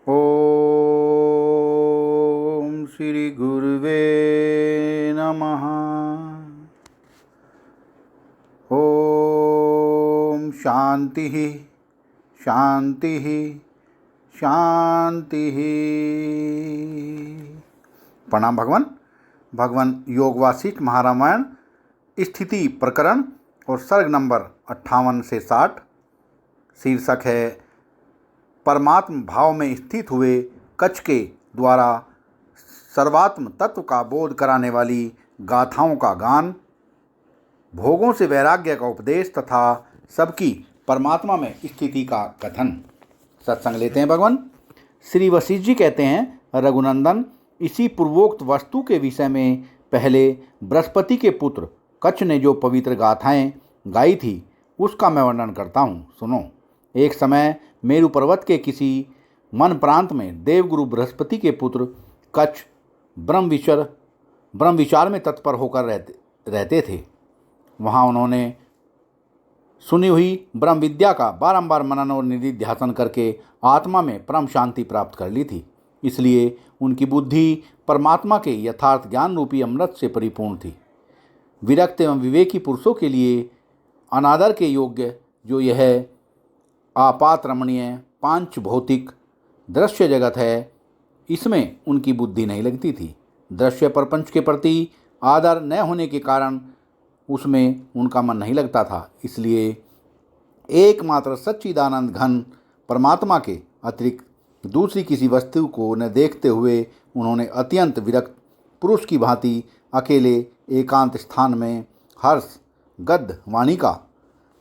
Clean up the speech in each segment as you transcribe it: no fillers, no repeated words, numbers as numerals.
ओम श्री गुरुवे नमः। ओम शांति शांति शांति। प्रणाम भगवान। भगवान योग वासिष्ठ महारामायण स्थिति प्रकरण और सर्ग नंबर 58 से 60। शीर्षक है परमात्म भाव में स्थित हुए कच्छ के द्वारा सर्वात्म तत्व का बोध कराने वाली गाथाओं का गान, भोगों से वैराग्य का उपदेश तथा सबकी परमात्मा में स्थिति का कथन। सत्संग लेते हैं भगवान। श्री वशिष्ठ जी कहते हैं, रघुनंदन, इसी पूर्वोक्त वस्तु के विषय में पहले बृहस्पति के पुत्र कच्छ ने जो पवित्र गाथाएं गाई थी उसका मैं वर्णन करता हूँ, सुनो। एक समय मेरु पर्वत के किसी मन प्रांत में देवगुरु बृहस्पति के पुत्र कच्छ ब्रह्म विचार में तत्पर होकर रहते थे। वहाँ उन्होंने सुनी हुई ब्रह्म विद्या का बारंबार मनन और निधिध्यासन करके आत्मा में परम शांति प्राप्त कर ली थी। इसलिए उनकी बुद्धि परमात्मा के यथार्थ ज्ञान रूपी अमृत से परिपूर्ण थी। विरक्त एवं विवेकी पुरुषों के लिए अनादर के योग्य जो यह आपात रमणीय पांच भौतिक दृश्य जगत है, इसमें उनकी बुद्धि नहीं लगती थी। दृश्य प्रपंच के प्रति आदर न होने के कारण उसमें उनका मन नहीं लगता था। इसलिए एकमात्र सच्चिदानंद घन परमात्मा के अतिरिक्त दूसरी किसी वस्तु को न देखते हुए उन्होंने अत्यंत विरक्त पुरुष की भांति अकेले एकांत स्थान में हर्ष गद्य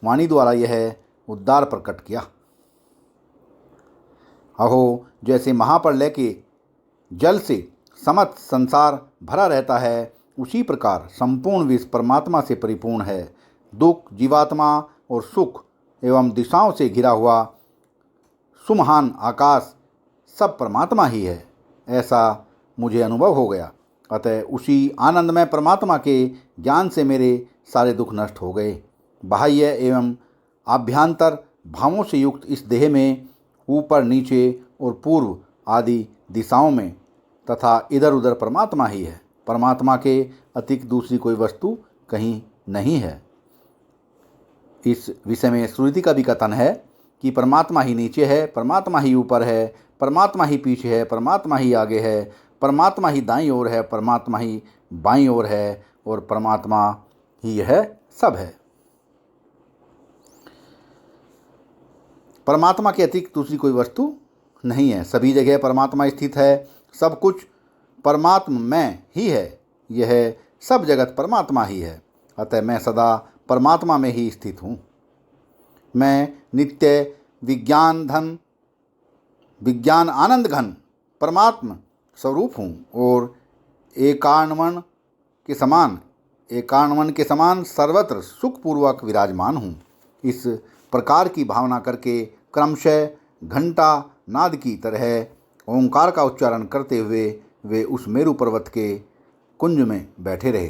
वाणी द्वारा यह उद्धार प्रकट किया। अहो, जैसे महाप्रलय के जल से समस्त संसार भरा रहता है, उसी प्रकार संपूर्ण विश्व परमात्मा से परिपूर्ण है। दुख जीवात्मा और सुख एवं दिशाओं से घिरा हुआ सुमहान आकाश सब परमात्मा ही है, ऐसा मुझे अनुभव हो गया। अतः उसी आनंदमय परमात्मा के ज्ञान से मेरे सारे दुख नष्ट हो गए। बाह्य एवं आभ्यंतर भावों से युक्त इस देह में ऊपर नीचे और पूर्व आदि दिशाओं में तथा इधर उधर परमात्मा ही है। परमात्मा के अतिरिक्त दूसरी कोई वस्तु कहीं नहीं है। इस विषय में श्रुति का भी कथन है कि परमात्मा ही नीचे है, परमात्मा ही ऊपर है, परमात्मा ही पीछे है, परमात्मा ही आगे है, परमात्मा ही दाईं ओर है, परमात्मा ही बाईं ओर है और परमात्मा ही यह सब है। परमात्मा के अतिरिक्त दूसरी कोई वस्तु नहीं है। सभी जगह परमात्मा स्थित है। सब कुछ परमात्मा में ही है। यह सब जगत परमात्मा ही है। अतः मैं सदा परमात्मा में ही स्थित हूँ। मैं नित्य विज्ञान आनंद घन परमात्मा स्वरूप हूँ और एकाणवन के समान सर्वत्र सुखपूर्वक विराजमान हूँ। इस प्रकार की भावना करके क्रमशः घंटा नाद की तरह ओंकार का उच्चारण करते हुए वे उस मेरु पर्वत के कुंज में बैठे रहे।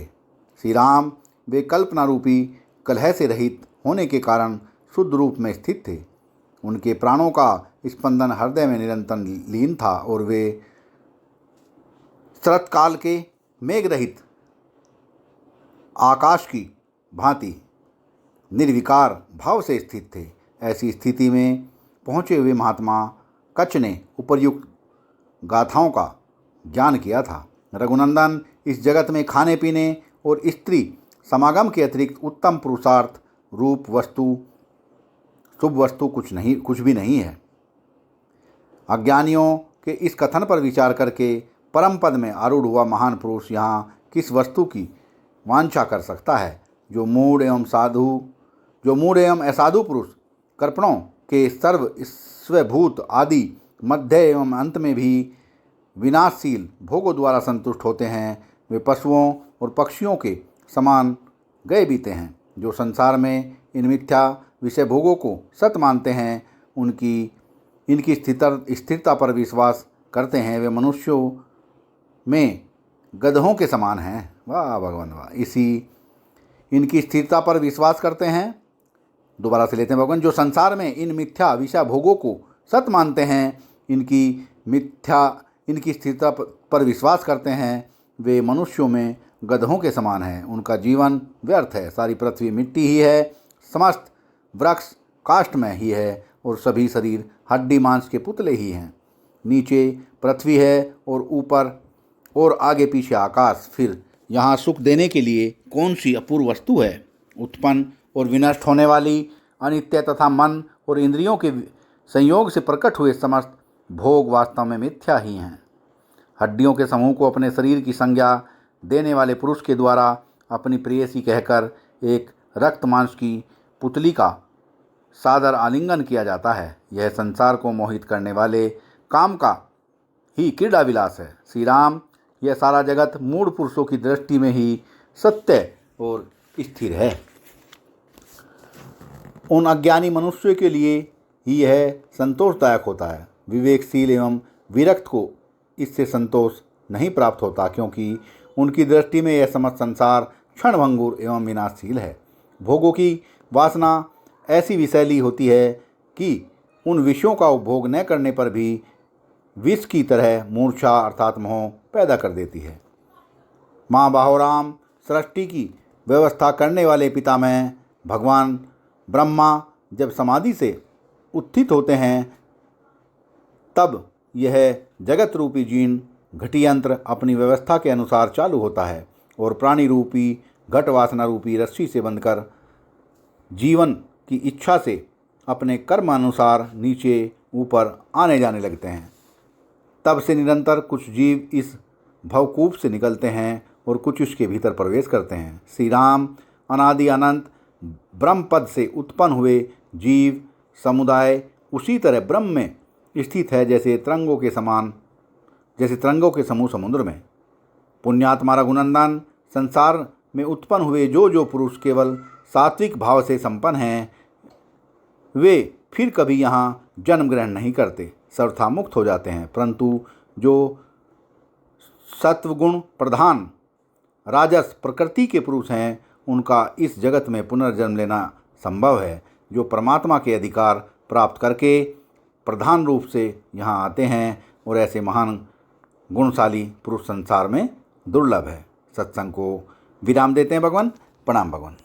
श्री राम वे कल्पना रूपी कलह से रहित होने के कारण शुद्ध रूप में स्थित थे। उनके प्राणों का स्पंदन हृदय में निरंतर लीन था और वे शरतकाल के मेघ रहित आकाश की भांति निर्विकार भाव से स्थित थे। ऐसी स्थिति में पहुँचे हुए महात्मा कच्छ ने उपर्युक्त गाथाओं का ज्ञान किया था। रघुनंदन, इस जगत में खाने पीने और स्त्री समागम के अतिरिक्त उत्तम पुरुषार्थ रूप वस्तु शुभ वस्तु कुछ भी नहीं है। अज्ञानियों के इस कथन पर विचार करके परम पद में आरूढ़ हुआ महान पुरुष यहाँ किस वस्तु की वांछा कर सकता है? जो मूढ़ एवं असाधु पुरुष कर्पणों के सर्व स्वभूत आदि मध्य एवं अंत में भी विनाशशील भोगों द्वारा संतुष्ट होते हैं, वे पशुओं और पक्षियों के समान गए बीते हैं। जो संसार में इन मिथ्या विषय भोगों को सत्य मानते हैं, इनकी स्थिरता पर विश्वास करते हैं, वे मनुष्यों में गधों के समान हैं। वाह भगवान वाह। इनकी स्थिरता पर विश्वास करते हैं। दोबारा से लेते हैं भगवान। जो संसार में इन मिथ्या विषय भोगों को सत्य मानते हैं, इनकी मिथ्या इनकी स्थिरता पर विश्वास करते हैं वे मनुष्यों में गधों के समान हैं। उनका जीवन व्यर्थ है। सारी पृथ्वी मिट्टी ही है, समस्त वृक्ष काष्ठमय ही है और सभी शरीर हड्डी मांस के पुतले ही हैं। नीचे पृथ्वी है और ऊपर और आगे पीछे आकाश। फिर यहाँ सुख देने के लिए कौन सी अपूर्व वस्तु है? उत्पन्न और विनष्ट होने वाली, अनित्य तथा मन और इंद्रियों के संयोग से प्रकट हुए समस्त भोग वास्तव में मिथ्या ही हैं। हड्डियों के समूह को अपने शरीर की संज्ञा देने वाले पुरुष के द्वारा अपनी प्रेयसी कहकर एक रक्त मांस की पुतली का सादर आलिंगन किया जाता है। यह संसार को मोहित करने वाले काम का ही क्रीड़ा विलास है। श्री राम, यह सारा जगत मूढ़ पुरुषों की दृष्टि में ही सत्य और स्थिर है। उन अज्ञानी मनुष्य के लिए ही यह संतोषदायक होता है। विवेकशील एवं विरक्त को इससे संतोष नहीं प्राप्त होता, क्योंकि उनकी दृष्टि में यह समस्त संसार क्षणभंगुर एवं विनाशशील है। भोगों की वासना ऐसी विषैली होती है कि उन विषयों का उपभोग न करने पर भी विष की तरह मूर्छा अर्थात मोह पैदा कर देती है। माँ बाहोराम, सृष्टि की व्यवस्था करने वाले पितामह भगवान ब्रह्मा जब समाधि से उत्थित होते हैं, तब यह जगत रूपी जीन घटी यंत्र अपनी व्यवस्था के अनुसार चालू होता है और प्राणी रूपी घट वासना रूपी रस्सी से बंधकर जीवन की इच्छा से अपने कर्म अनुसार नीचे ऊपर आने जाने लगते हैं। तब से निरंतर कुछ जीव इस भवकूप से निकलते हैं और कुछ उसके भीतर प्रवेश करते हैं। श्री राम, अनादि अनंत ब्रह्म पद से उत्पन्न हुए जीव समुदाय उसी तरह ब्रह्म में स्थित है जैसे तरंगों के समूह समुद्र में। पुण्यात्मा रघुनंदन, संसार में उत्पन्न हुए जो पुरुष केवल सात्विक भाव से संपन्न हैं, वे फिर कभी यहाँ जन्म ग्रहण नहीं करते, सर्वथा मुक्त हो जाते हैं। परंतु जो सत्वगुण प्रधान राजस प्रकृति के पुरुष हैं, उनका इस जगत में पुनर्जन्म लेना संभव है। जो परमात्मा के अधिकार प्राप्त करके प्रधान रूप से यहाँ आते हैं, और ऐसे महान गुणशाली पुरुष संसार में दुर्लभ है। सत्संग को विराम देते हैं भगवान। प्रणाम भगवान।